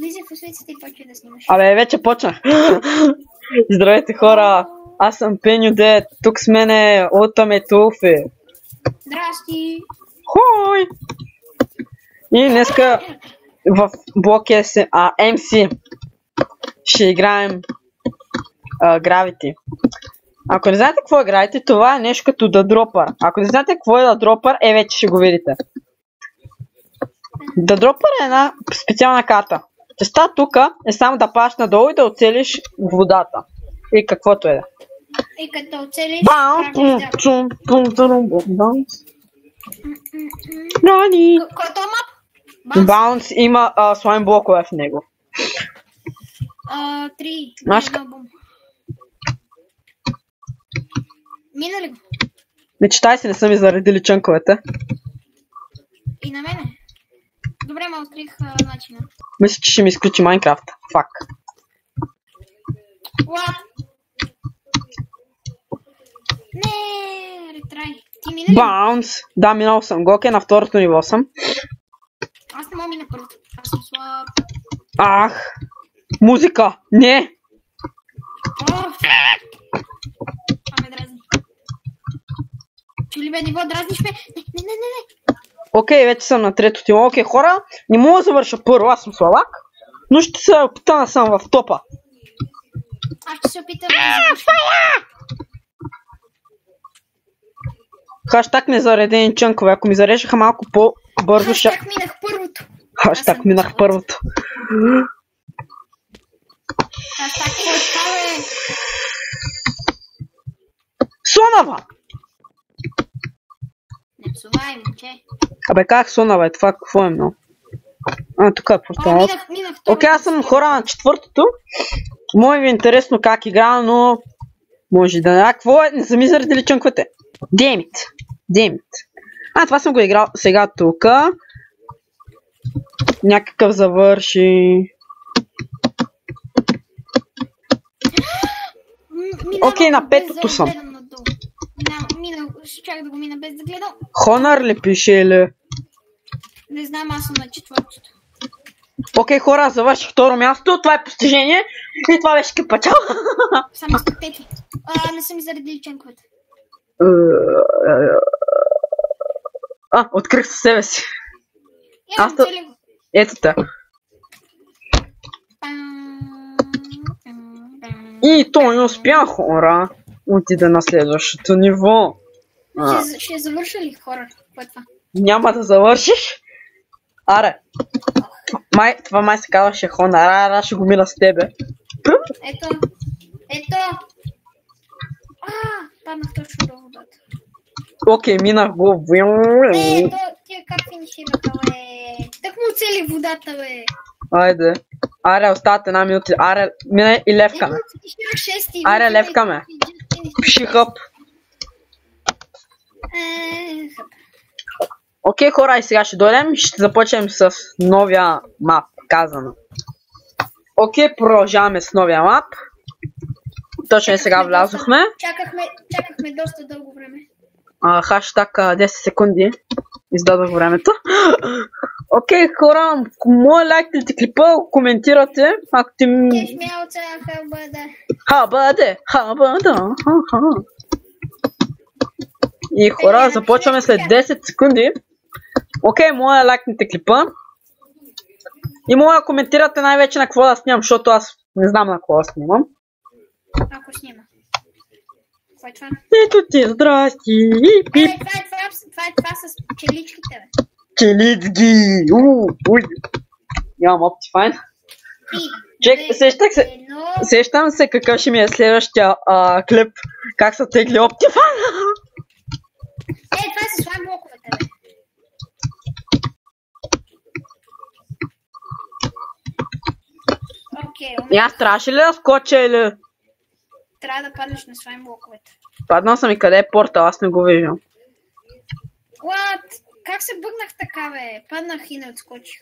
Влизай в освицата и почвай да снимаш. Абе, вече почнах. Здравейте, хора. Аз съм Пеню Дед. Тук с мене Отаме Туфи. Здрасти. Хой! И днеска в блок MC ще играем Gravity. Ако не знаете какво е Gravity, това е нещо като The Dropper. Ако не знаете какво е The Dropper, вече ще го видите. The Dropper е една специална карта. Частта тук е само да паш надолу и да оцелиш водата. И каквото е. И като оцелиш... Нани! Кой е то мап? Баунс има слайм блокове в него. 3. Мина ли го? Не читай си, не са ми заредили чънковете. И на мене. Добре, ма открих начина. Мисля, че ще ми изключи Майнкрафт. Фак. What? Не, ретрай. Ти мина ли? Баунс! Да, минал съм. Гоке, на второто ниво съм. Аз не мога мина първото. Аз съм слаб. Ах! Музика! Не! Ме дразни. Чули бе, ниво, дразниш ме? Не. Окей, вече съм на третото ниво. Окей, хора, не мога да завърша първо, аз съм слабак, но ще се опитам да съм в топа. Аз ще се опитам да завърша. Хаштаг незаредени чънкове. Ако ми зарежаха малко по-бързо, Хаштаг минах първото. Хаштаг минах първото. Хаштаг е. Слонава! Не псувай, момче. Абе, как слонава е това? Какво е много? Тук е портал. Минах второто. Окей, аз съм хора на четвъртото. Може ви е интересно как игра, но може да не. Какво е? Не са ми заредили чънковете. Демит. Това съм го играл сега тук. Някакъв завърши. Окей, на петото съм. Чак да го мина без да гледам. Хонър ли пише или? Не знам, аз съм на четвъртото. Окей, хора, завърших второ място. Това е постижение. И това беше кипачал. Само с пети. Не са ми заредили ченковете. Открих със себе си. Ето те. И то не успя, хора. Отида на следващото ниво. Ще завърша ли, хора? Кое е това? Няма да завършиш. Аре. Това май се казваше Хонара, ще го мина с тебе. Ето. Паднах точно до водата. Окей, минах го. Тия как финишираха, бе. Так му оцели водата, бе. Айде. Аре, остават една минута. Аре, мине и левкаме. Аре, левкаме. Пиши хъп. Окей, хора, и сега ще дойдем. Ще започнем с новия мап, казано. Окей, продължаваме с новия мап. Точно и сега влязохме. Чакахме доста дълго време. Хаштаг 10 секунди. Издадох времето. Окей, хора, моля лайкайте клипа, коментирате. Ако ти... Хабаде. И хора, започваме след 10 секунди. Окей, моля лайкните клипа. И моля коментирате най-вече на какво да снимам, защото аз не знам на какво да снимам. Ако снима. Какво е това? Ето ти, здрасти! Това с челичките, бе. Челицки! Нямам Optifine. Сещам се какъв ще ми е следващия клип. Как са тегли Optifine. Това са слайм блоковете, бе. И аз трябваше ли да скоча или? Трябва да паднеш на слайм блоковете. Паднал съм и къде е портал, аз не го виждам. What? Как се бъгнах така, бе? Паднах и не отскочих.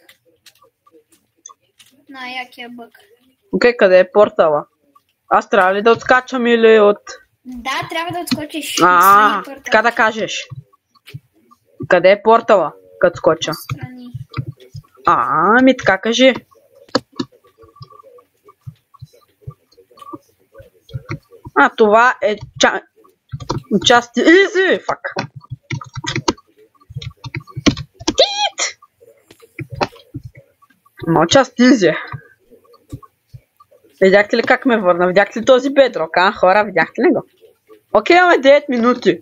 На якия бъг. Окей, къде е портала? Аз трябва ли да отскачам или от... Да, трябва да отскочиш. Така да кажеш. Къде е портала, като скоча? Страни. Ами така кажи. А, това е участие. Изи! Фак. Тит! Ма участие изи. Видяхте ли как ме върна? Видяхте ли този бедрок, а? Хора, видяхте ли го? Окей, имаме 9 минути.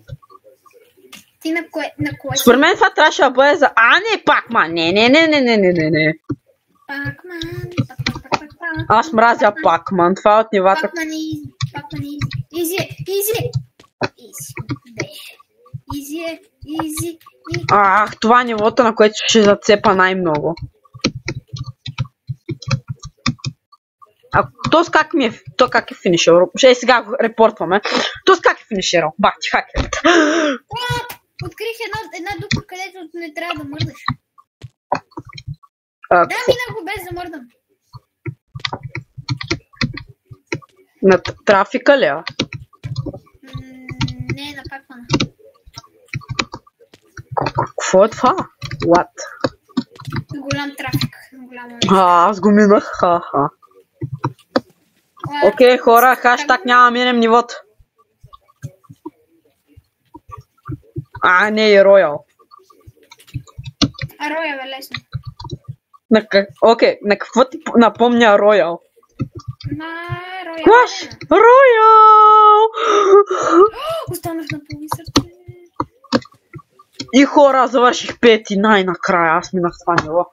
Ти на кое? Според мен това трябваше да бъде за... А, не, Пакман! Не. Пакман. Аз мразя Пакман. Това е от нивата. Пакман изи. Изи. Това е нивото, на което ще зацепа най-много. Тоест как ми е... То как е финишерал? Ще сега го репортваме. Тоест как е финишерал? Бахти хакерът. Открих една дупка, където не трябва да мърдаш. Да, минах го без да мърдам. На трафика ли е? Не, на Пакмана. Какво е това? What? Голям трафик. Аз го минах. Ха-ха. Окей, хора, хаштаг няма минем нивото. Не е Роял. Роял е лесно. Окей, на какво ти напомня Роял? На Роял. Клаш! Роял! Останах на половин сърце. И хора, завърших пети най-накрая. Аз минах това ниво.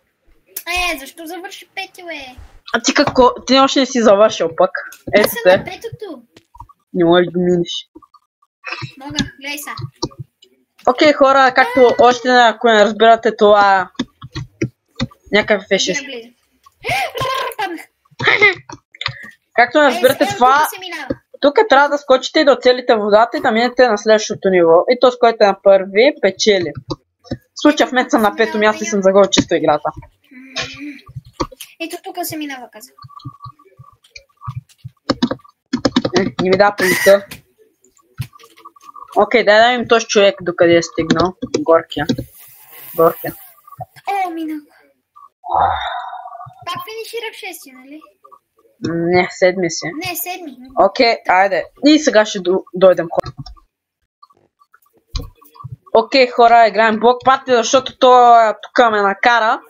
Защо завърши пети, бе? А ти какво? Ти още не си завършил пък. Аз съм на петото. Не можеш да минеш. Мога, гледай са. Окей, хора, както още ако не разбирате това... Някакъв беше. Паднах. Както не разбирате това... Тук трябва да скочите и да оцелите водата и да минете на следващото ниво. И то с който е на първи, печели. В случая в мен съм на пето място и съм загубил чисто играта. Ето тук се минава, каза. Не ми да полита. Окей, дай да видим този човек докъде е стигнал. Горкия. Минах. Пак финиширах 6, нали? Не, седми си. Не, 7. Окей, айде. И сега ще дойдем хора. Окей, хора, играем блок парти, защото той тук ме накара.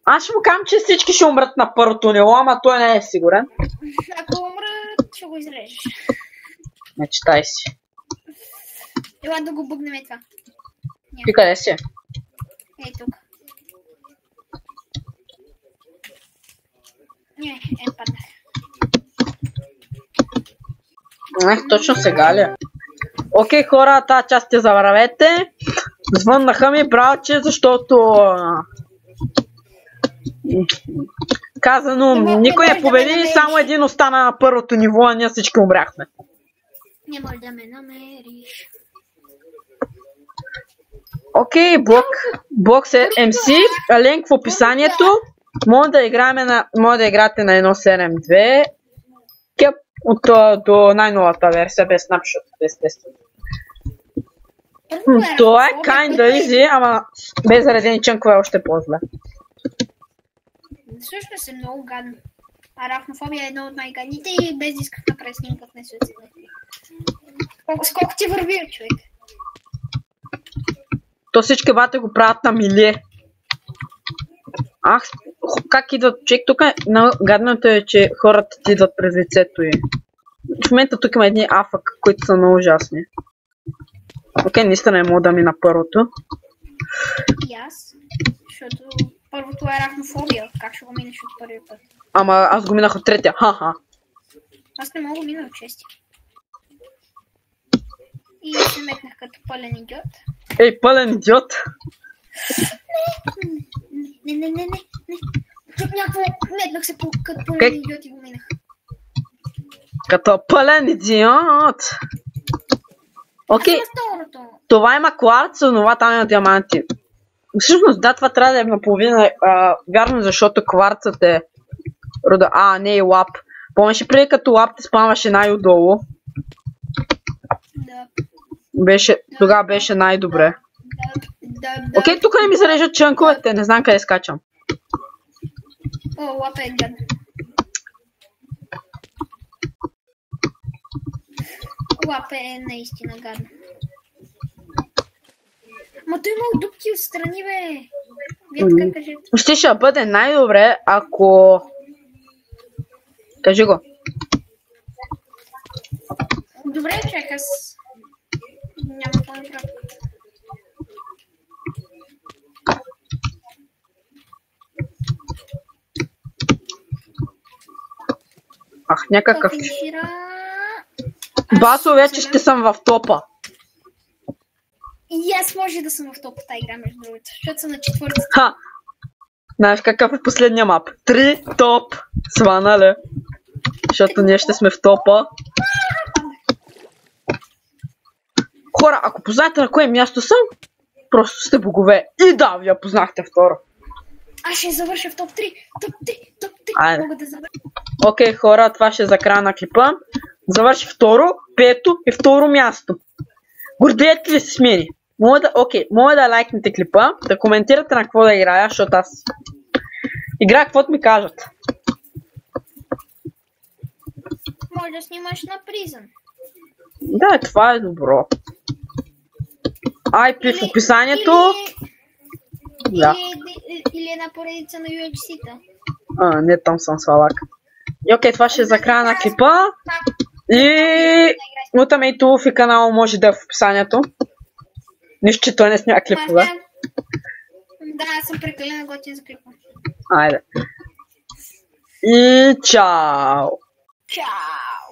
Аз ще му кажам, че всички ще умрат на първото ниво, ама той не е сигурен. Ако умрат, ще го изрежеш. Не читай си. Ела да го бъгнем това. Ти къде си? Ей тук. Паднах. Точно сега ли? Окей, хора, тази част я забравете. Звъннаха ми братче, защото... Казано, никой не победи, само един остана на първото ниво, а ние всички умряхме. Не може да ме намериш. Окей, блок се MC, линк в описанието. Може да играете на 1.7.2 до най-новата версия, без snapshot, естествено. Това е kinda easy, ама без заредени чънкове още по-зле. Всъщност е много гадно. Арахнофобия е едно от най-гадните и без да исках направи снимкът не се оцелете. Сколко ти върви, човек? То всички бате го правят на милие. Как идват? Човек, тук гадното е, че хората ти идват през лицето и... В момента тук има едни афък, които са много ужасни. Окей, наистина не мога да ми на първото. И аз, защото първото е арахнофобия. Как ще го минеш от първия път? Ама аз го минах от третия, ха-ха. Аз не мога да мина от шестия. И се метнах като пълен идиот. Ей, пълен идиот! Не. Някакво метнах се като пълен идиот и го минах. Като пълен идиот! Окей, това има кварц, това там има диаманти. Всъщност, да, това трябва да е наполовина вярно, защото кварцът е рода... не е лап. Помниш преди като лап те спамваше най-отдолу? Да. Тогава беше най-добре. Окей, тук не ми зарежат чънковете, не знам къде скачам. Лап е гад. лапа е наистина гадно. Ма той има дупки отстрани, бе. Вие така кажете. Ще бъде най-добре, ако... Кажи го. Добре, човек, аз... Няма какво да правя. Ах, някакъв... Финишира... Басо, вече ще съм в топа. И аз може да съм в топа тази игра, между другото, защото съм на четвъртата. Ха! Знаеш какъв е последния мап? 3 топ! Сванали. Защото ние ще сме в топа. Хора, ако познаете на кое място съм, просто сте богове. И да, вие познахте второ. Аз ще завърша в топ 3. Топ 3. Айде. Мога да завърша. Окей, хора, това ще е за края на клипа. Завърши второ, пето и второ място. Гордеете ли се с мене? Моля да лайкнете клипа, да коментирате на какво да играя, защото аз играя каквото ми кажат. Може да снимаш на призън. Да, това е добро. IP в описанието. Да. Или една поредица на UFC-та. Не, там съм свалак. И окей, това ще е за края на клипа. И Ultimate и канал може да е в описанието. Нищо, че той не сняга клипове. Да, аз съм прекалено готин за клипа. Айде. И чао! Чао!